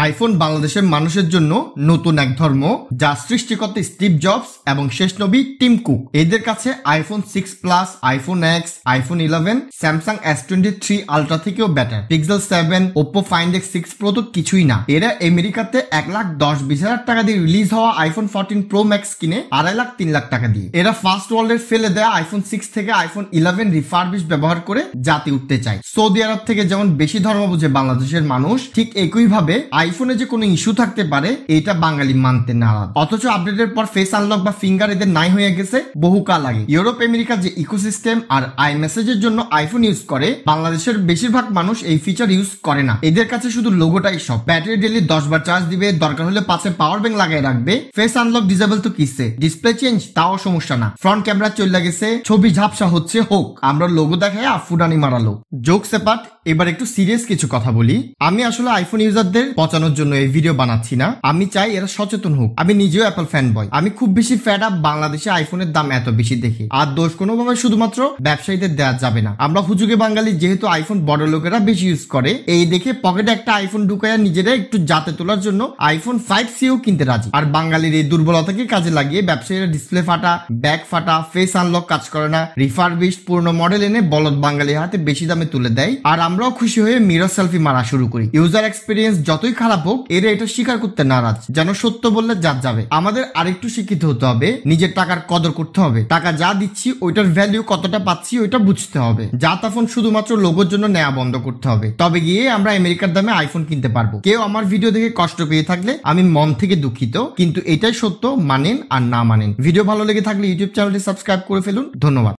IPhone বাংলাদেশের মানুষের জন্য নতুন এক ধর্ম, যা সৃষ্টিকর্তা স্টিভ জবস এবং শেষ নবী টিম কুক এদের কাছে আইফোন 6 প্লাস, iPhone X, iPhone 11, Samsung S23 ultra থেকেও better. Pixel 7, Oppo Find X 6 Pro তো কিছুই না। এরা আমেরিকাতে 1,10,20,000 টাকা দিয়ে রিলিজ হওয়া আইফোন 14 প্রো ম্যাক্স কিনে 2,50,000-3 লাখ টাকা দিয়ে। এরা ফার্স্ট ওয়ার্ল্ডের ফেলে দেয়া আইফোন 6 থেকে আইফোন 11 রিফারবিশ ব্যবহার করে জাতি উঠতে চায়। সৌদি আরব থেকে যেমন বেশি ধর্ম বুঝে বাংলাদেশের মানুষ, ঠিক একইভাবে আইফোনে যে কোনো ইস্যু থাকতে পারে এটা বাঙালি মানতে নারাজ। অথচ আপডেটের পর ফেস আনলক বা ফিঙ্গার এদের নাই হয়ে গেছে বহুকাল আগে। ইউরোপ আমেরিকার যে ইকোসিস্টেম আর আই মেসেজের জন্য আইফোন ইউজ করে, বাংলাদেশের বেশিরভাগ মানুষ এই ফিচার ইউজ করে না। এদের কাছে শুধু লোগোটাই সব। ব্যাটারি ডেলি 10 বার চার্জ দিবে, দরকার হলে পাশে পাওয়ার ব্যাংক লাগাই রাখবে। ফেস আনলক ডিসেবল তো কিসে, ডিসপ্লে চেঞ্জ তাও সমস্যা না। ফ্রন্ট ক্যামেরা চলে গেছে, ছবি ঝাপসা হচ্ছে হোক, আমরা লোগো দেখায় ফুটানি মারালো। জোকস অ্যাপার্ট, এবার একটু সিরিয়াস কিছু কথা বলি। আমি আসলে আইফোন ইউজারদের পচানোর জন্য এই ভিডিও বানাচ্ছি না, আমি চাই এরা সচেতন হোক। আমি নিজেও অ্যাপল ফ্যান বয়, আমি খুব বেশি ফ্যাড আপ বাংলাদেশে আইফোনের দাম এত বেশি দেখে। আর দোষ কোনোভাবে শুধুমাত্র ব্যবসায়ীদের দেওয়া যাবে না। আমরা হুজুগে বাঙালি যেহেতু আইফোন বড় লোকেরা বেশি ইউজ করে, এই দেখে পকেটে একটা আইফোন ঢুকাইয়া নিজেরা একটু জাতে তোলার জন্য আইফোন 5C কিনতে রাজি। আর বাঙালির এই দুর্বলতাকে কাজে লাগিয়ে ব্যবসায়ীরা ডিসপ্লে ফাটা, ব্যাক ফাটা, ফেস আনলক কাজ করে না, রিফারবিশ পুরনো মডেল এনে বলদ বাঙালির হাতে বেশি দামে তুলে দেয়। আর আমরাও খুশি হয়ে মিরর সেলফি মারা শুরু করি। ইউজার এক্সপিরিয়েন্স যতই খারাপ হোক, এরা এটা স্বীকার করতে নারাজ, যেন সত্য বললে জাত যাবে। আমাদের আরেকটু শিক্ষিত হতে হবে, নিজের টাকার কদর করতে হবে। টাকা যা দিচ্ছি ওইটার ভ্যালু কতটা পাচ্ছি ওইটা বুঝতে হবে। জাত আইফোন শুধুমাত্র লোগোর জন্য নেওয়া বন্ধ করতে হবে, তবে গিয়ে আমরা আমেরিকার দামে আইফোন কিনতে পারবো। কেউ আমার ভিডিও দেখে কষ্ট পেয়ে থাকলে আমি মন থেকে দুঃখিত, কিন্তু এটাই সত্য, মানেন আর না মানেন। ভিডিও ভালো লেগে থাকলে ইউটিউব চ্যানেলটি সাবস্ক্রাইব করে ফেলুন। ধন্যবাদ।